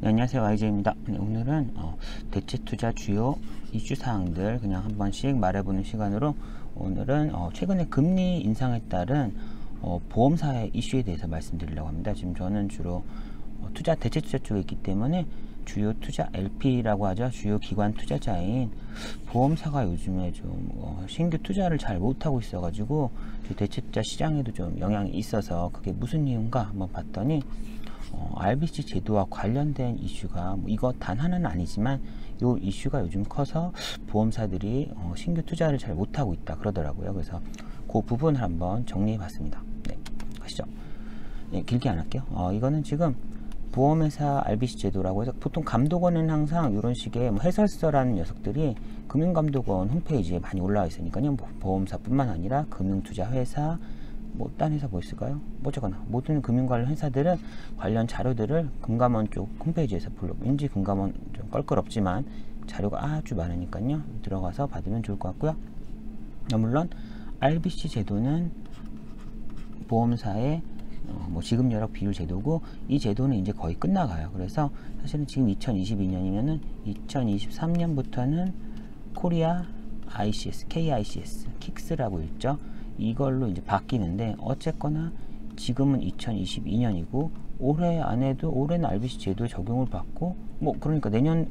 네, 안녕하세요. YJ입니다. 네, 오늘은 대체투자 주요 이슈 사항들 그냥 한 번씩 말해보는 시간으로 오늘은 최근에 금리 인상에 따른 보험사의 이슈에 대해서 말씀드리려고 합니다. 지금 저는 주로 대체투자 쪽에 있기 때문에 주요 투자 LP라고 하죠. 주요 기관 투자자인 보험사가 요즘에 좀 신규 투자를 잘 못하고 있어가지고 대체투자 시장에도 좀 영향이 있어서 그게 무슨 이유인가 한번 봤더니 RBC 제도와 관련된 이슈가 이거 단 하나는 아니지만 이 이슈가 요즘 커서 보험사들이 신규 투자를 잘 못하고 있다 그러더라고요. 그래서 그 부분을 한번 정리해 봤습니다. 네, 가시죠. 네, 길게 안 할게요. 이거는 지금 보험회사 RBC 제도라고 해서 보통 감독원은 항상 이런 식의 해설서라는 녀석들이 금융감독원 홈페이지에 많이 올라와 있으니까요. 보험사뿐만 아니라 금융투자회사 딴 회사 뭐 있을까요? 어쨌거나 모든 금융 관련 회사들은 관련 자료들을 금감원 쪽 홈페이지에서 왠지 금감원 좀 껄끄럽지만 자료가 아주 많으니까요. 들어가서 받으면 좋을 것 같고요. 물론 RBC 제도는 보험사의 지급 여력 비율 제도고 이 제도는 이제 거의 끝나가요. 그래서 사실은 지금 2022년이면은 2023년부터는 코리아 ICS, KICS, 킥스라고 있죠. 이걸로 이제 바뀌는데 어쨌거나 지금은 2022년이고 올해 안에도 올해는 RBC 제도에 적용을 받고 그러니까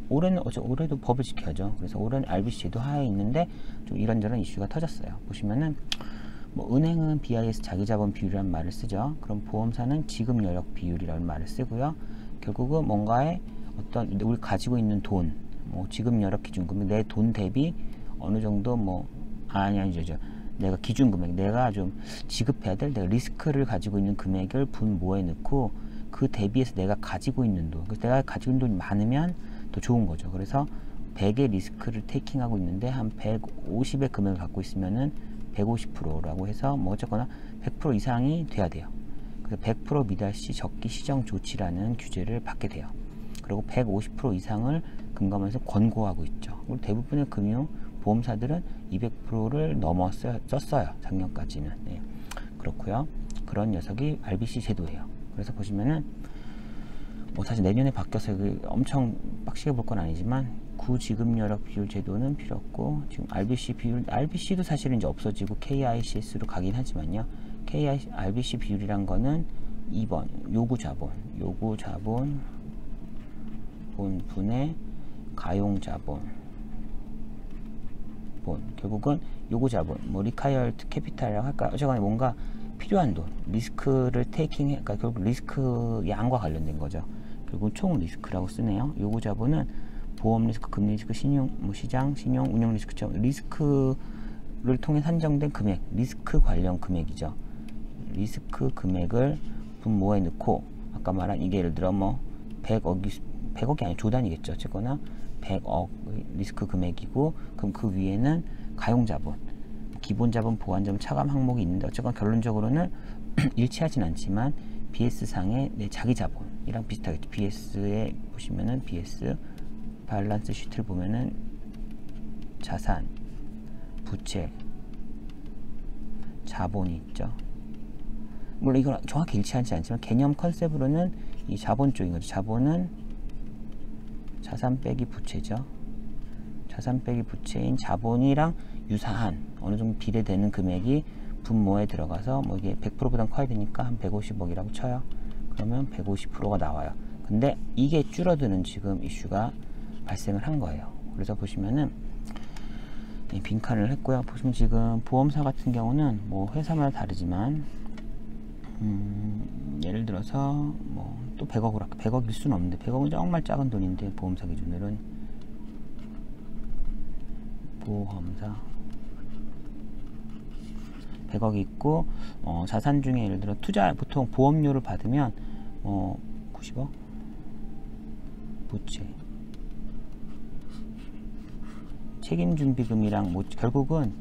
올해도 법을 지켜야죠. 그래서 올해는 RBC 제도 하에 있는데 좀 이런저런 이슈가 터졌어요. 보시면은 은행은 BIS 자기자본 비율이라는 말을 쓰죠. 그럼 보험사는 지급 여력 비율이라는 말을 쓰고요. 결국은 뭔가의 우리 가지고 있는 돈, 지급 여력 기준금액, 내 돈 대비 어느 정도 아니죠. 내가 기준금액, 내가 좀 지급해야 될 내가 리스크를 가지고 있는 금액을 분모에 넣고 그 대비해서 내가 가지고 있는 돈, 내가 가지고 있는 돈이 많으면 더 좋은 거죠. 그래서 100의 리스크를 테이킹하고 있는데 한 150의 금액을 갖고 있으면은 150%라고 해서 어쨌거나 100% 이상이 돼야 돼요. 그래서 100% 미달 시 적기 시정 조치라는 규제를 받게 돼요. 그리고 150% 이상을 금감원에서 권고하고 있죠. 그리고 대부분의 보험사들은 200%를 넘었어요. 썼어요. 작년까지는. 네. 그렇고요. 그런 녀석이 RBC 제도예요. 그래서 보시면은 사실 내년에 바뀌어서 엄청 빡시게 볼 건 아니지만 구지급 여력 비율 제도는 필요 없고 지금 RBC도 사실은 이제 없어지고 KICS로 가긴 하지만요. RBC 비율이란 거는 2번 요구 자본 분의 가용 자본 결국은 요구 자본 required capital이라고 할까요? 어쨌거나 뭔가 필요한 돈 리스크를 테이킹해 그러니까 결국 리스크 양과 관련된 거죠. 결국 총 리스크라고 쓰네요. 요구 자본은 보험 리스크, 금리 리스크, 시장, 신용, 운영 리스크처럼 리스크를 통해 산정된 금액, 리스크 관련 금액이죠. 리스크 금액을 분모에 넣고 아까 말한 이게 예를 들어 100억이 아니라 조단이겠죠. 어쨌거나 100억 리스크 금액이고 그럼 그 위에는 가용자본, 기본자본, 보완자본, 차감 항목이 있는데 어쨌거나 결론적으로는 일치하진 않지만 BS상의 내 자기자본이랑 비슷하겠죠. BS에 보시면은 BS 밸런스 시트를 보면은 자산, 부채, 자본이 있죠. 물론 이건 정확히 일치하지 않지만 개념 컨셉으로는 이 자본 쪽인 거죠. 자본은 자산 빼기 부채죠. 자산 빼기 부채인 자본이랑 유사한 어느 정도 비례되는 금액이 분모에 들어가서 이게 100%보다 커야 되니까 한 150억이라고 쳐요. 그러면 150%가 나와요. 근데 이게 줄어드는 지금 이슈가 발생을 한 거예요. 그래서 보시면은 빈칸을 했고요. 보시면 지금 보험사 같은 경우는 회사마다 다르지만 예를 들어서 또 100억으로 100억일 수는 없는데 100억은 정말 작은 돈인데 보험사 기준으로는 보험사 100억이 있고 자산 중에 예를 들어 보통 보험료를 받으면 90억 부채 책임준비금이랑 결국은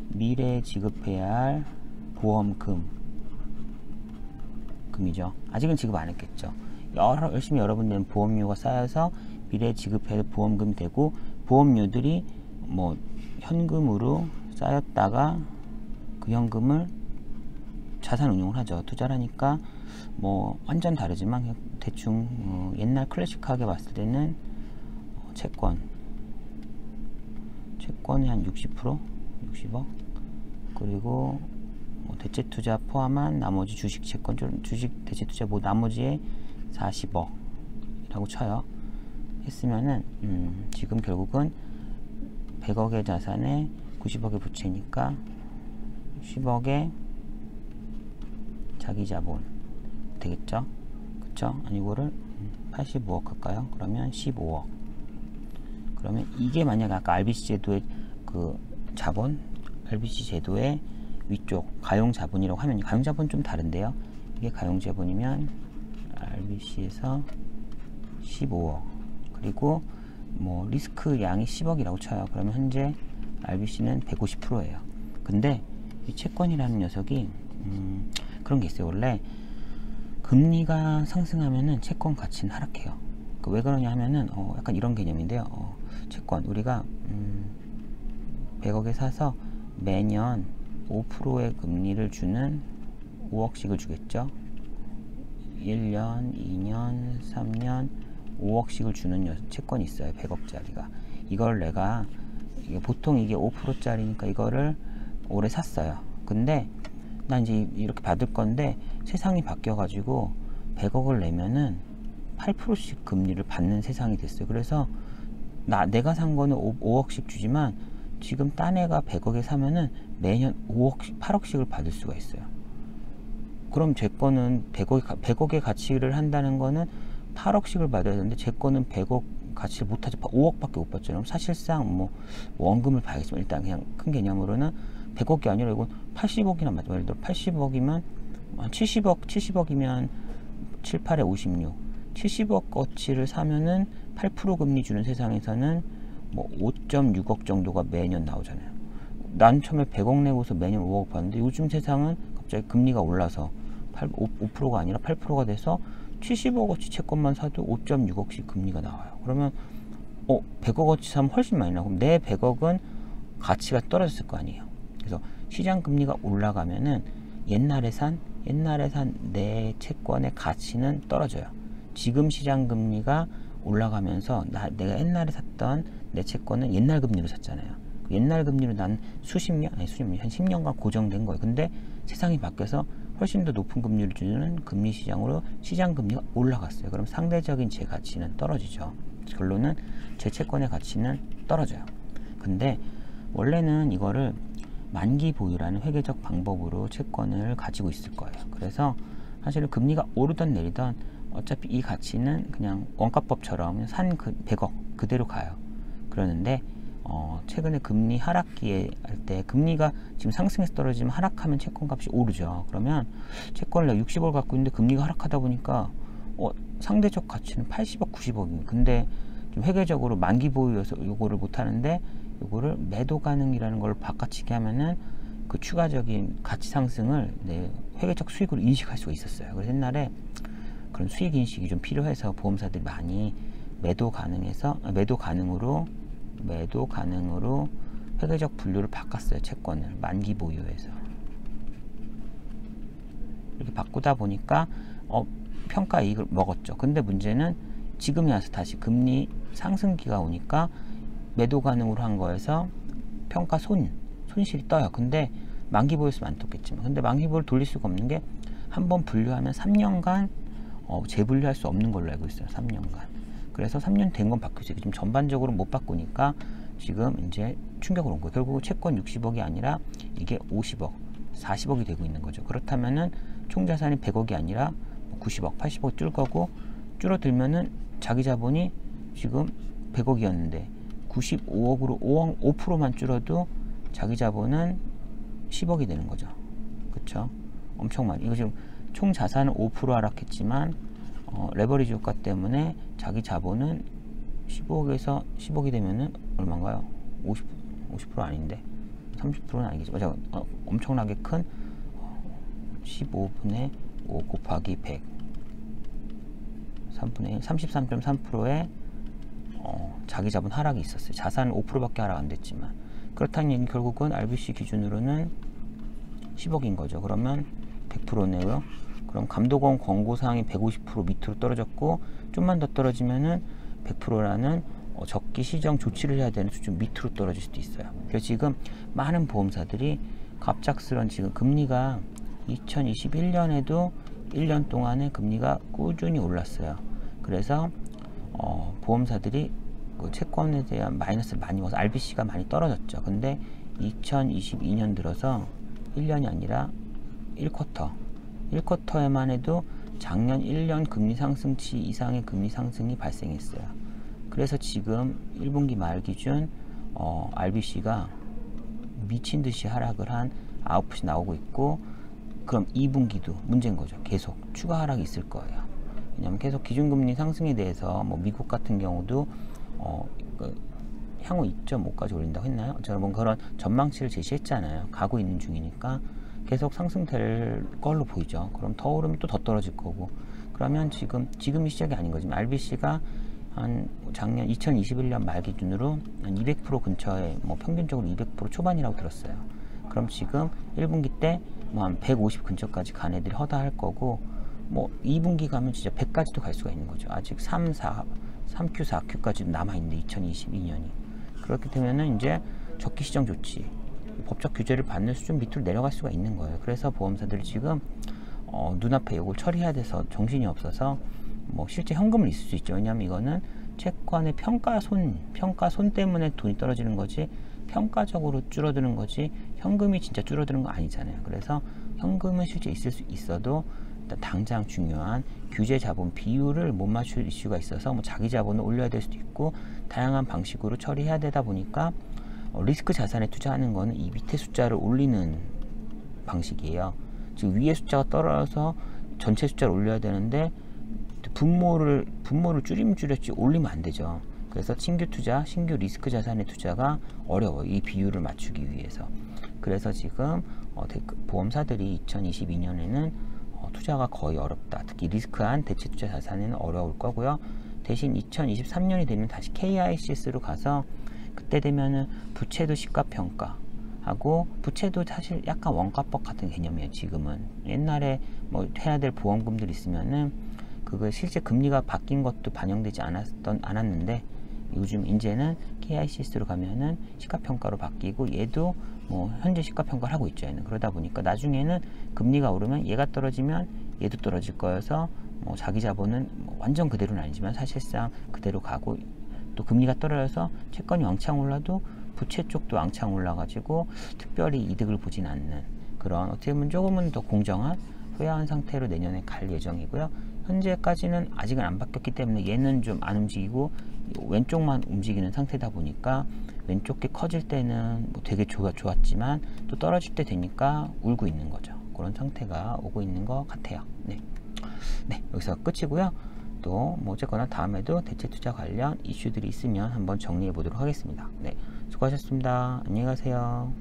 미래에 지급해야 할 금이죠. 아직은 지급 안 했겠죠. 열심히 여러분들은 보험료가 쌓여서 미래에 지급해야 할 보험금이 되고 보험료들이 현금으로 쌓였다가 그 현금을 자산 운용을 하죠. 투자를 하니까 뭐 완전 다르지만 그냥 대충 옛날 클래식하게 봤을 때는 채권이 한 60%, 60억, 그리고 뭐 대체 투자 포함한 나머지 주식 채권, 주식 대체 투자 뭐 나머지에 40억이라고 쳐요. 했으면은 지금 결국은 100억의 자산에 90억의 부채니까 10억의 자기 자본 되겠죠? 그쵸? 아니 이거를 85억 할까요? 그러면 15억. 그러면 이게 만약에 아까 RBC 제도의 그 자본, RBC 제도의 위쪽 가용 자본이라고 하면, 가용 자본 좀 다른데요. 이게 가용 자본이면 RBC에서 15억, 그리고 뭐 리스크 양이 10억이라고 쳐요. 그러면 현재 RBC는 150%예요. 근데 이 채권이라는 녀석이 그런 게 있어요. 원래 금리가 상승하면은 채권 가치는 하락해요. 왜 그러냐 하면은 약간 이런 개념인데요. 채권 우리가 100억에 사서 매년 5%의 금리를 주는 5억씩을 주겠죠. 1년, 2년, 3년 5억씩을 주는 채권이 있어요. 100억짜리가. 이걸 내가 보통 이게 5%짜리니까 이거를 올해 샀어요. 근데 난 이제 이렇게 받을 건데 세상이 바뀌어 가지고 100억을 내면은 8%씩 금리를 받는 세상이 됐어요. 그래서 내가 산 거는 5억씩 주지만 지금 딴 애가 100억에 사면은 매년 5억씩, 8억씩을 받을 수가 있어요. 그럼 제 거는 100억의 가치를 한다는 거는 8억씩을 받아야 되는데 제 거는 100억 가치를 못 하죠. 5억밖에 못 받잖아요. 사실상 뭐 원금을 봐야겠지만 일단 그냥 큰 개념으로는 100억이 아니라 이건 80억이나 맞죠. 예를 들어 80억이면 70억이면 7, 8에 56. 70억 어치를 사면은 8% 금리 주는 세상에서는 뭐 5.6억 정도가 매년 나오잖아요. 난 처음에 100억 내고서 매년 5억 받는데 요즘 세상은 갑자기 금리가 올라서 5%가 아니라 8%가 돼서 70억어치 채권만 사도 5.6억씩 금리가 나와요. 그러면 100억어치 사면 훨씬 많이 나고, 그럼 내 100억은 가치가 떨어졌을 거 아니에요. 그래서 시장 금리가 올라가면은 옛날에 산 내 채권의 가치는 떨어져요. 지금 시장 금리가 올라가면서 내가 옛날에 샀던 내 채권은 옛날 금리로 샀잖아요. 옛날 금리로 난 한 10년간 고정된 거예요. 근데 세상이 바뀌어서 훨씬 더 높은 금리를 주는 금리 시장으로 시장 금리가 올라갔어요. 그럼 상대적인 제 가치는 떨어지죠. 결론은 제 채권의 가치는 떨어져요. 근데 원래는 이거를 만기 보유라는 회계적 방법으로 채권을 가지고 있을 거예요. 그래서 사실은 금리가 오르던 내리던 어차피 이 가치는 그냥 원가법처럼 산 100억 그대로 가요. 그러는데 최근에 금리 하락기에 할 때 금리가 지금 상승해서 떨어지면 하락하면 채권 값이 오르죠. 그러면 채권을 내가 60억 갖고 있는데 금리가 하락하다 보니까 상대적 가치는 80억, 90억입니다. 근데 좀 회계적으로 만기 보유여서 요거를 못 하는데 요거를 매도 가능이라는 걸 바꿔치기 하면은 그 추가적인 가치 상승을 내 회계적 수익으로 인식할 수가 있었어요. 그래서 옛날에 그런 수익 인식이 좀 필요해서 보험사들이 많이 매도 가능으로 회계적 분류를 바꿨어요. 채권을 만기 보유에서 이렇게 바꾸다 보니까 평가 이익을 먹었죠. 근데 문제는 지금이 와서 다시 금리 상승기가 오니까 매도 가능으로 한 거에서 평가 손실이 떠요. 근데 만기 보유였으면 안 떴겠지만, 근데 만기 보유를 돌릴 수가 없는 게 한번 분류하면 3년간 재분류할 수 없는 걸로 알고 있어요. 3년간. 그래서 3년 된 건 바뀌었어요. 지금 전반적으로 못 바꾸니까 지금 이제 충격을 온 거예요. 결국 채권 60억이 아니라 이게 50억, 40억이 되고 있는 거죠. 그렇다면은 총 자산이 100억이 아니라 90억, 80억 줄 거고, 줄어들면은 자기 자본이 지금 100억이었는데 95억으로 5%만 줄어도 자기 자본은 10억이 되는 거죠. 그쵸? 엄청 많이. 이거 지금 총 자산은 5% 하락했지만 레버리지 효과 때문에 자기 자본은 15억에서 10억이 되면은 얼마인가요? 50% 아닌데 30%는 아니겠죠. 맞아. 엄청나게 큰 15분의 5 곱하기 100 3분의 1 33.3%의 자기 자본 하락이 있었어요. 자산은 5%밖에 하락 안 됐지만. 그렇다는 얘기는 결국은 RBC 기준으로는 10억인 거죠. 그러면 100%네요. 그럼 감독원 권고사항이 150% 밑으로 떨어졌고 좀만 더 떨어지면은 100%라는 적기 시정 조치를 해야 되는 수준 밑으로 떨어질 수도 있어요. 그래서 지금 많은 보험사들이 갑작스런 지금 금리가 2021년에도 1년 동안에 금리가 꾸준히 올랐어요. 그래서 보험사들이 그 채권에 대한 마이너스를 많이 먹어서 RBC가 많이 떨어졌죠. 근데 2022년 들어서 1년이 아니라 1쿼터에만 해도 작년 1년 금리 상승치 이상의 금리 상승이 발생했어요. 그래서 지금 1분기 말 기준 RBC가 미친 듯이 하락을 한 9% 나오고 있고, 그럼 2분기도 문제인 거죠. 계속 추가 하락이 있을 거예요. 왜냐하면 계속 기준금리 상승에 대해서 뭐 미국 같은 경우도 향후 2.5까지 올린다고 했나요? 제가 뭐 그런 전망치를 제시했잖아요. 가고 있는 중이니까 계속 상승될 걸로 보이죠. 그럼 더 오르면 또 더 떨어질 거고, 그러면 지금이 시작이 아닌 거지. RBC가 한 작년 2021년 말 기준으로 한 200% 근처에 뭐 평균적으로 200% 초반이라고 들었어요. 그럼 지금 1분기 때 뭐 한 150 근처까지 간 애들이 허다할 거고, 뭐 2분기 가면 진짜 100까지도 갈 수가 있는 거죠. 아직 3q, 4q까지도 남아있는데 2022년이. 그렇게 되면은 이제 적기 시정 조치, 법적 규제를 받는 수준 밑으로 내려갈 수가 있는 거예요. 그래서 보험사들이 지금 눈앞에 이걸 처리해야 돼서 정신이 없어서 뭐 실제 현금을 있을 수 있죠. 왜냐하면 이거는 채권의 평가손 때문에 돈이 떨어지는 거지 평가적으로 줄어드는 거지 현금이 진짜 줄어드는 거 아니잖아요. 그래서 현금은 실제 있을 수 있어도 일단 당장 중요한 규제 자본 비율을 못 맞출 이슈가 있어서 뭐 자기 자본을 올려야 될 수도 있고 다양한 방식으로 처리해야 되다 보니까 리스크 자산에 투자하는 거는 이 밑에 숫자를 올리는 방식이에요. 지금 위에 숫자가 떨어져서 전체 숫자를 올려야 되는데 분모를 줄이면 줄였지 올리면 안 되죠. 그래서 신규 리스크 자산의 투자가 어려워요. 이 비율을 맞추기 위해서. 그래서 지금 보험사들이 2022년에는 투자가 거의 어렵다. 특히 리스크한 대체 투자 자산에는 어려울 거고요. 대신 2023년이 되면 다시 KICS로 가서 그때 되면은 부채도 시가평가 하고, 부채도 사실 약간 원가법 같은 개념이에요. 지금은 옛날에 뭐 해야 될 보험금들 있으면은 그거 실제 금리가 바뀐 것도 반영되지 않았는데 요즘 이제는 KICS로 가면은 시가평가로 바뀌고, 얘도 뭐 현재 시가평가를 하고 있죠. 얘는. 그러다 보니까 나중에는 금리가 오르면 얘가 떨어지면 얘도 떨어질 거여서 뭐 자기 자본은 뭐 완전 그대로는 아니지만 사실상 그대로 가고, 또 금리가 떨어져서 채권이 왕창 올라도 부채 쪽도 왕창 올라가지고 특별히 이득을 보진 않는 그런, 어떻게 보면 조금은 더 공정한 후회한 상태로 내년에 갈 예정이고요. 현재까지는 아직은 안 바뀌었기 때문에 얘는 좀 안 움직이고 왼쪽만 움직이는 상태다 보니까 왼쪽 게 커질 때는 뭐 되게 좋았지만 또 떨어질 때 되니까 울고 있는 거죠. 그런 상태가 오고 있는 것 같아요. 네, 여기서 끝이고요. 또 뭐 어쨌거나 다음에도 대체 투자 관련 이슈들이 있으면 한번 정리해 보도록 하겠습니다. 네, 수고하셨습니다. 안녕히 가세요.